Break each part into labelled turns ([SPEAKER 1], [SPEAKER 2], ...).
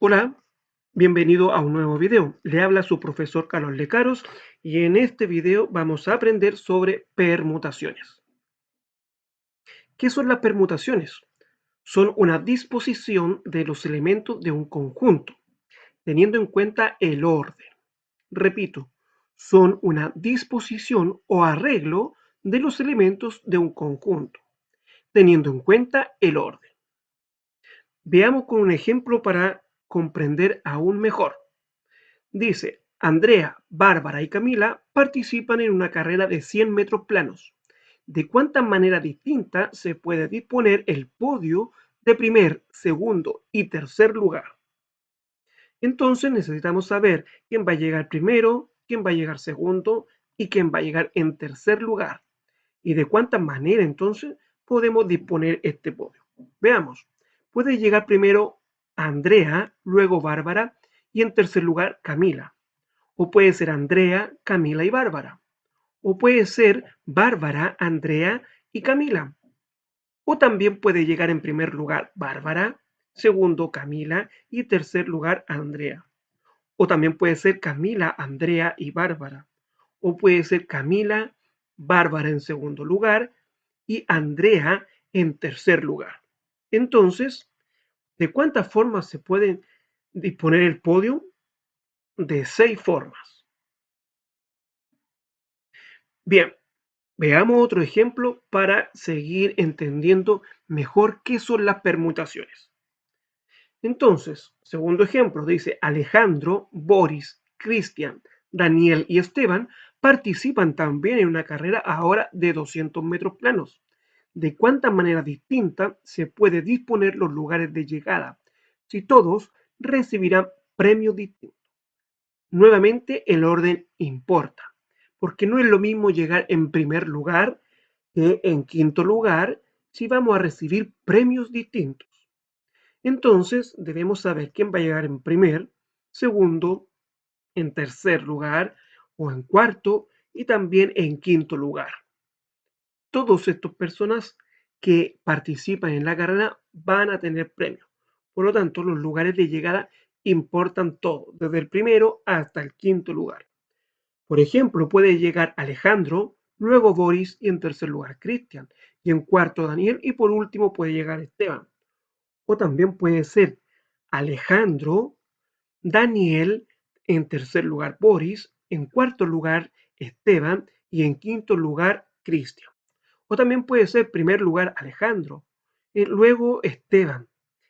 [SPEAKER 1] Hola, bienvenido a un nuevo video. Le habla su profesor Carlos Lecaros y en este video vamos a aprender sobre permutaciones. ¿Qué son las permutaciones? Son una disposición de los elementos de un conjunto, teniendo en cuenta el orden. Repito, son una disposición o arreglo de los elementos de un conjunto, teniendo en cuenta el orden. Veamos con un ejemplo para comprender aún mejor. Dice, Andrea, Bárbara y Camila participan en una carrera de 100 metros planos. ¿De cuánta manera distinta se puede disponer el podio de primer, segundo y tercer lugar? Entonces necesitamos saber quién va a llegar primero, quién va a llegar segundo y quién va a llegar en tercer lugar. Y de cuánta manera entonces podemos disponer este podio. Veamos, puede llegar primero Andrea, luego Bárbara y en tercer lugar Camila. O puede ser Andrea, Camila y Bárbara. O puede ser Bárbara, Andrea y Camila. O también puede llegar en primer lugar Bárbara, segundo Camila y tercer lugar Andrea. O también puede ser Camila, Andrea y Bárbara. O puede ser Camila, Bárbara en segundo lugar y Andrea en tercer lugar. Entonces, ¿de cuántas formas se puede disponer el podio? De 6 formas. Bien, veamos otro ejemplo para seguir entendiendo mejor qué son las permutaciones. Entonces, segundo ejemplo, dice Alejandro, Boris, Cristian, Daniel y Esteban participan también en una carrera ahora de 200 metros planos. ¿De cuánta manera distinta se puede disponer los lugares de llegada? Si todos recibirán premios distintos. Nuevamente, el orden importa, porque no es lo mismo llegar en primer lugar que en quinto lugar si vamos a recibir premios distintos. Entonces, debemos saber quién va a llegar en primer, segundo, en tercer lugar o en cuarto y también en quinto lugar. Todas estas personas que participan en la carrera van a tener premios. Por lo tanto, los lugares de llegada importan todo, desde el primero hasta el quinto lugar. Por ejemplo, puede llegar Alejandro, luego Boris y en tercer lugar Cristian, y en cuarto Daniel y por último puede llegar Esteban. O también puede ser Alejandro, Daniel, en tercer lugar Boris, en cuarto lugar Esteban y en quinto lugar Cristian. O también puede ser primer lugar Alejandro, luego Esteban,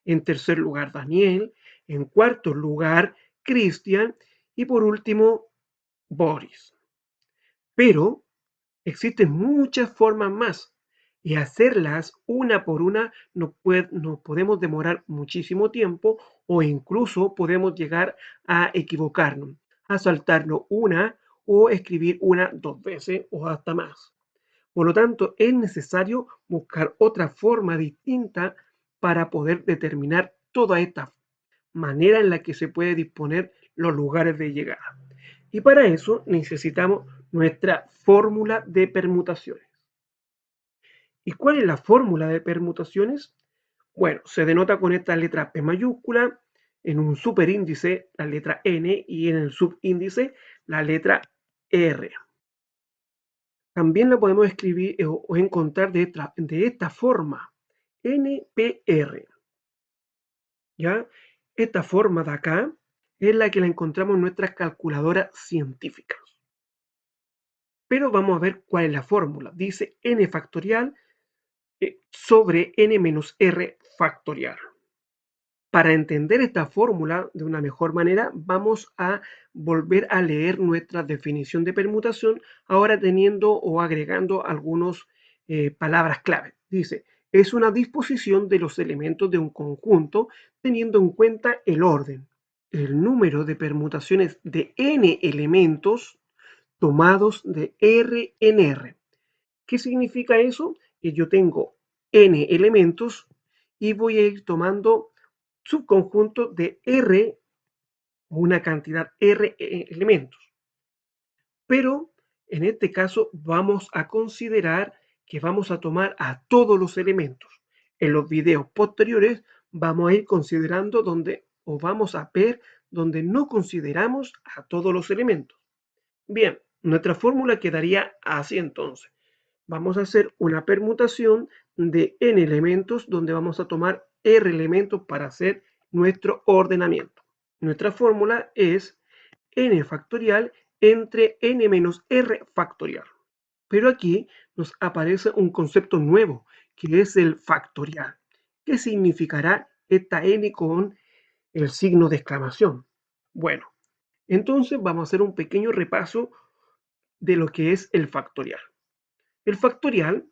[SPEAKER 1] en tercer lugar Daniel, en cuarto lugar Cristian y por último Boris. Pero existen muchas formas más y hacerlas una por una nos podemos demorar muchísimo tiempo o incluso podemos llegar a equivocarnos, a saltarnos una o escribir una 2 veces o hasta más. Por lo tanto, es necesario buscar otra forma distinta para poder determinar toda esta manera en la que se puede disponer los lugares de llegada. Y para eso necesitamos nuestra fórmula de permutaciones. ¿Y cuál es la fórmula de permutaciones? Bueno, se denota con esta letra P mayúscula, en un superíndice la letra N y en el subíndice la letra R. También la podemos escribir o encontrar de esta forma, NPR. ¿Ya? Esta forma de acá es la que la encontramos en nuestras calculadoras científicas. Pero vamos a ver cuál es la fórmula. Dice n factorial sobre n menos r factorial. Para entender esta fórmula de una mejor manera, vamos a volver a leer nuestra definición de permutación, ahora teniendo o agregando algunas palabras clave. Dice, es una disposición de los elementos de un conjunto teniendo en cuenta el orden, el número de permutaciones de n elementos tomados de R en R. ¿Qué significa eso? Que yo tengo n elementos y voy a ir tomando subconjuntos de R, una cantidad R elementos. Pero en este caso vamos a considerar que vamos a tomar a todos los elementos. En los videos posteriores vamos a ir considerando donde o vamos a ver donde no consideramos a todos los elementos? Bien, nuestra fórmula quedaría así entonces. Vamos a hacer una permutación de n elementos donde vamos a tomar r elementos para hacer nuestro ordenamiento. Nuestra fórmula es n factorial entre n menos r factorial. Pero aquí nos aparece un concepto nuevo, que es el factorial. ¿Qué significará esta n con el signo de exclamación? Bueno, entonces vamos a hacer un pequeño repaso de lo que es el factorial. El factorial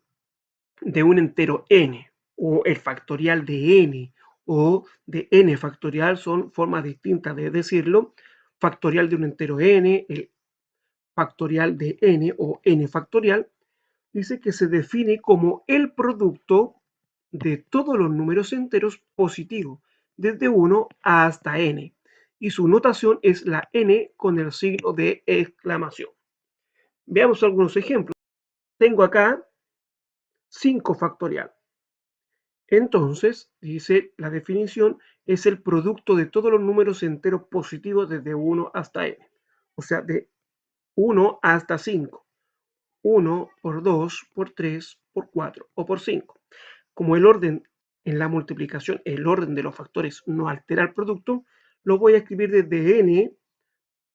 [SPEAKER 1] de un entero n o el factorial de n o de n factorial son formas distintas de decirlo. Factorial de un entero n, el factorial de n o n factorial, dice que se define como el producto de todos los números enteros positivos, desde 1 hasta n, y su notación es la n con el signo de exclamación. Veamos algunos ejemplos. Tengo acá 5 factorial. Entonces, dice la definición, es el producto de todos los números enteros positivos desde 1 hasta n. O sea, de 1 hasta 5. 1 por 2, por 3, por 4 o por 5. Como el orden en la multiplicación, el orden de los factores no altera el producto, lo voy a escribir desde n,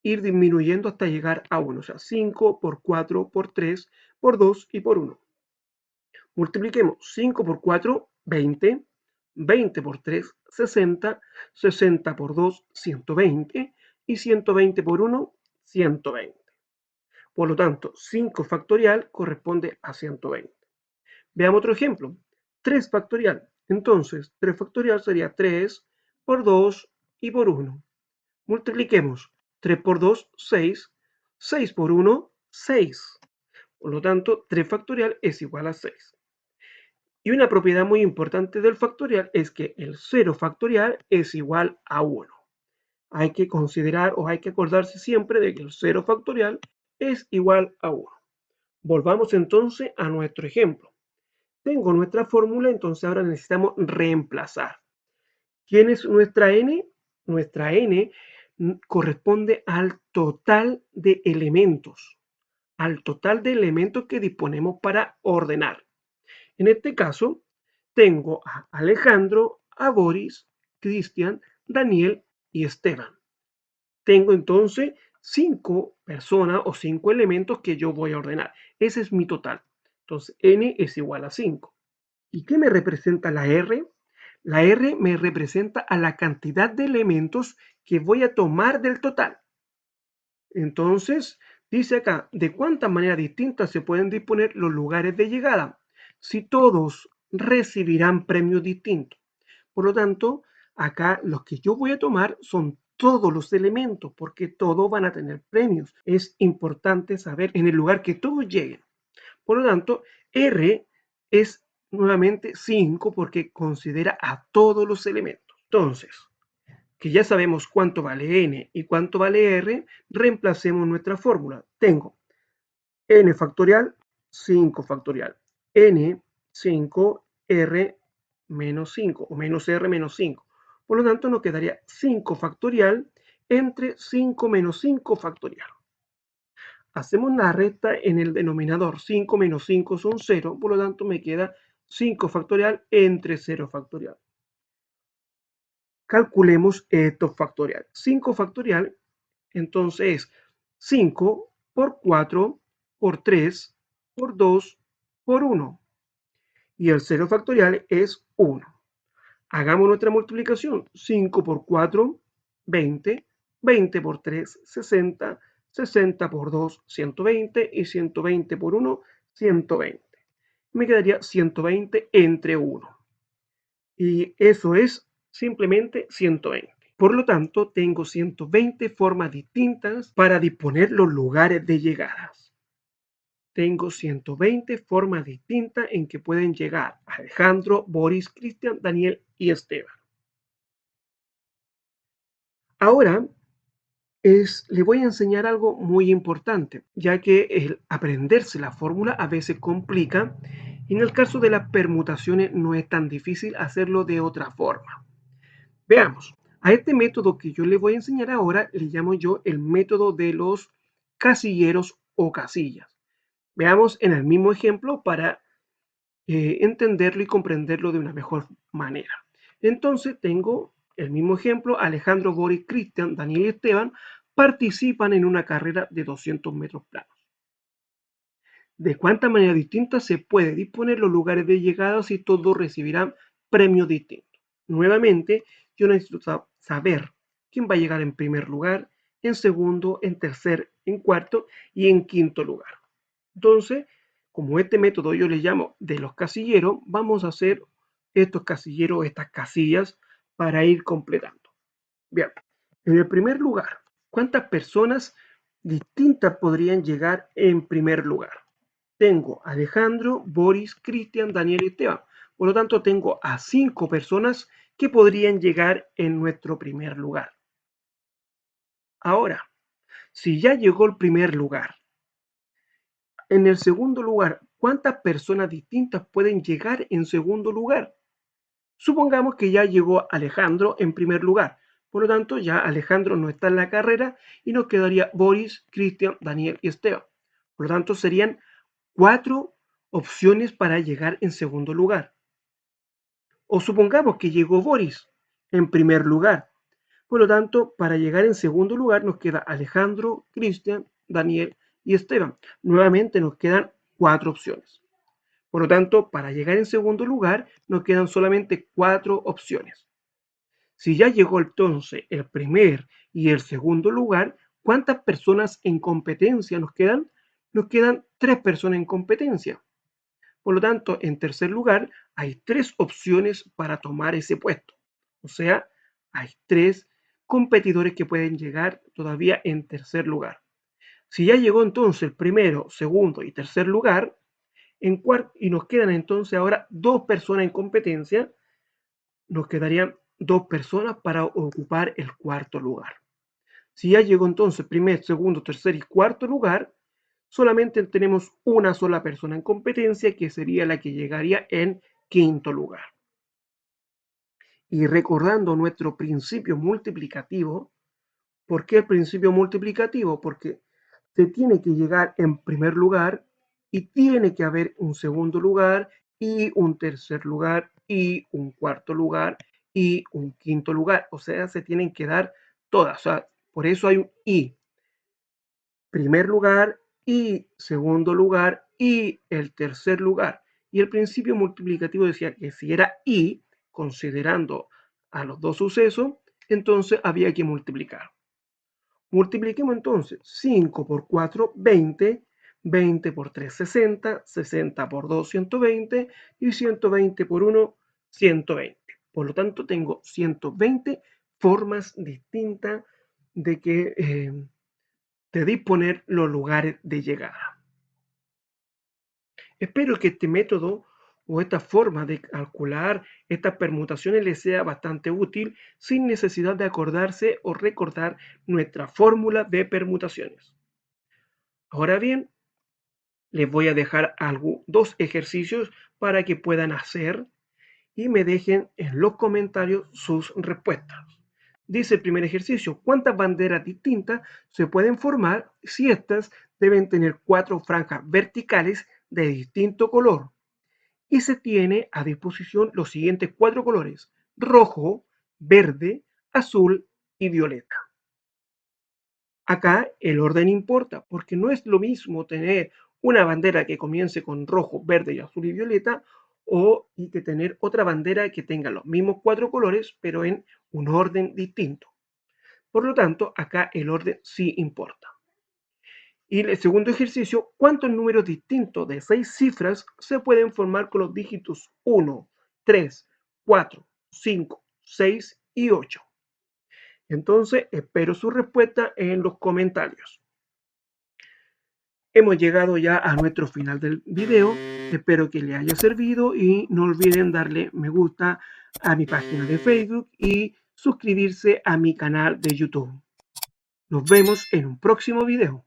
[SPEAKER 1] ir disminuyendo hasta llegar a 1. O sea, 5 por 4, por 3, por 2 y por 1. Multipliquemos 5 por 4, 20, 20 por 3, 60, 60 por 2, 120 y 120 por 1, 120. Por lo tanto, 5 factorial corresponde a 120. Veamos otro ejemplo. 3 factorial. Entonces, 3 factorial sería 3 por 2 y por 1. Multipliquemos 3 por 2, 6. 6 por 1, 6. Por lo tanto, 3 factorial es igual a 6. Y una propiedad muy importante del factorial es que el 0 factorial es igual a 1. Hay que considerar o hay que acordarse siempre de que el 0 factorial es igual a 1. Volvamos entonces a nuestro ejemplo. Tengo nuestra fórmula, entonces ahora necesitamos reemplazar. ¿Quién es nuestra n? Nuestra n corresponde al total de elementos, que disponemos para ordenar. En este caso, tengo a Alejandro, a Boris, Cristian, Daniel y Esteban. Tengo entonces 5 personas o 5 elementos que yo voy a ordenar. Ese es mi total. Entonces, n es igual a 5. ¿Y qué me representa la R? La R me representa a la cantidad de elementos que voy a tomar del total. Entonces, dice acá, ¿de cuántas maneras distintas se pueden disponer los lugares de llegada? Si todos recibirán premios distintos. Por lo tanto, acá los que yo voy a tomar son todos los elementos, porque todos van a tener premios. Es importante saber en el lugar que todos lleguen. Por lo tanto, R es nuevamente 5 porque considera a todos los elementos. Entonces, que ya sabemos cuánto vale n y cuánto vale r, reemplacemos nuestra fórmula. Tengo n factorial, 5 factorial, n, 5, r menos 5 o menos r menos 5. Por lo tanto, nos quedaría 5 factorial entre 5 menos 5 factorial. Hacemos la resta en el denominador. 5 menos 5 son 0, por lo tanto me queda 5 factorial entre 0 factorial. Calculemos esto factorial. 5 factorial, entonces es 5 por 4 por 3 por 2 por 1. Y el 0 factorial es 1. Hagamos nuestra multiplicación. 5 por 4, 20. 20 por 3, 60. 60 por 2, 120. Y 120 por 1, 120. Me quedaría 120 entre 1. Y eso es simplemente 120. Por lo tanto, tengo 120 formas distintas para disponer los lugares de llegadas. Tengo 120 formas distintas en que pueden llegar Alejandro, Boris, Cristian, Daniel y Esteban. Ahora le voy a enseñar algo muy importante, ya que el aprenderse la fórmula a veces complica, y en el caso de las permutaciones no es tan difícil hacerlo de otra forma. Veamos, A este método que yo les voy a enseñar ahora le llamo yo el método de los casilleros o casillas. Veamos en el mismo ejemplo para entenderlo y comprenderlo de una mejor manera. Entonces tengo el mismo ejemplo: Alejandro, Boris, Cristian, Daniel y Esteban participan en una carrera de 200 metros planos. ¿De cuántas maneras distintas se puede disponer los lugares de llegada si todos recibirán premios distintos? Nuevamente, yo necesito saber quién va a llegar en primer lugar, en segundo, en tercer, en cuarto y en quinto lugar. Entonces, como este método yo le llamo de los casilleros, vamos a hacer estos casilleros, estas casillas, para ir completando. Bien, en el primer lugar, ¿cuántas personas distintas podrían llegar en primer lugar? Tengo a Alejandro, Boris, Cristian, Daniel y Esteban. Por lo tanto, tengo a 5 personas que podrían llegar en nuestro primer lugar. Ahora, si ya llegó el primer lugar, en el segundo lugar, ¿cuántas personas distintas pueden llegar en segundo lugar? Supongamos que ya llegó Alejandro en primer lugar. Por lo tanto, ya Alejandro no está en la carrera y nos quedaría Boris, Cristian, Daniel y Esteban. Por lo tanto, serían 4 opciones para llegar en segundo lugar. O supongamos que llegó Boris en primer lugar. Por lo tanto, para llegar en segundo lugar nos queda Alejandro, Cristian, Daniel y Esteban. Nuevamente nos quedan 4 opciones. Por lo tanto, para llegar en segundo lugar nos quedan solamente 4 opciones. Si ya llegó entonces el primer y el segundo lugar, ¿cuántas personas en competencia nos quedan? Nos quedan 3 personas en competencia. Por lo tanto, en tercer lugar, hay 3 opciones para tomar ese puesto. O sea, hay 3 competidores que pueden llegar todavía en tercer lugar. Si ya llegó entonces el primero, segundo y tercer lugar, y nos quedan entonces ahora 2 personas en competencia, nos quedarían 2 personas para ocupar el cuarto lugar. Si ya llegó entonces primer, segundo, tercer y cuarto lugar, solamente tenemos una sola persona en competencia, que sería la que llegaría en quinto lugar. Y recordando nuestro principio multiplicativo, ¿por qué el principio multiplicativo? Porque se tiene que llegar en primer lugar y tiene que haber un segundo lugar y un tercer lugar y un cuarto lugar y un quinto lugar. O sea, se tienen que dar todas. O sea, por eso hay un y. Primer lugar y segundo lugar y el tercer lugar. Y el principio multiplicativo decía que si era y, considerando a los dos sucesos, entonces había que multiplicar. Multipliquemos entonces 5 por 4, 20, 20 por 3, 60, 60 por 2, 120 y 120 por 1, 120. Por lo tanto, tengo 120 formas distintas de disponer los lugares de llegada. Espero que este método o esta forma de calcular estas permutaciones les sea bastante útil, sin necesidad de acordarse o recordar nuestra fórmula de permutaciones. Ahora bien, les voy a dejar 2 ejercicios para que puedan hacer y me dejen en los comentarios sus respuestas. Dice el primer ejercicio: ¿cuántas banderas distintas se pueden formar si estas deben tener 4 franjas verticales de distinto color? Y se tiene a disposición los siguientes 4 colores: rojo, verde, azul y violeta. Acá el orden importa, porque no es lo mismo tener una bandera que comience con rojo, verde y azul y violeta, y que tener otra bandera que tenga los mismos 4 colores, pero en un orden distinto. Por lo tanto, acá el orden sí importa. Y el segundo ejercicio: ¿cuántos números distintos de 6 cifras se pueden formar con los dígitos 1, 3, 4, 5, 6 y 8? Entonces, espero su respuesta en los comentarios. Hemos llegado ya a nuestro final del video. Espero que les haya servido y no olviden darle me gusta a mi página de Facebook y suscribirse a mi canal de YouTube. Nos vemos en un próximo video.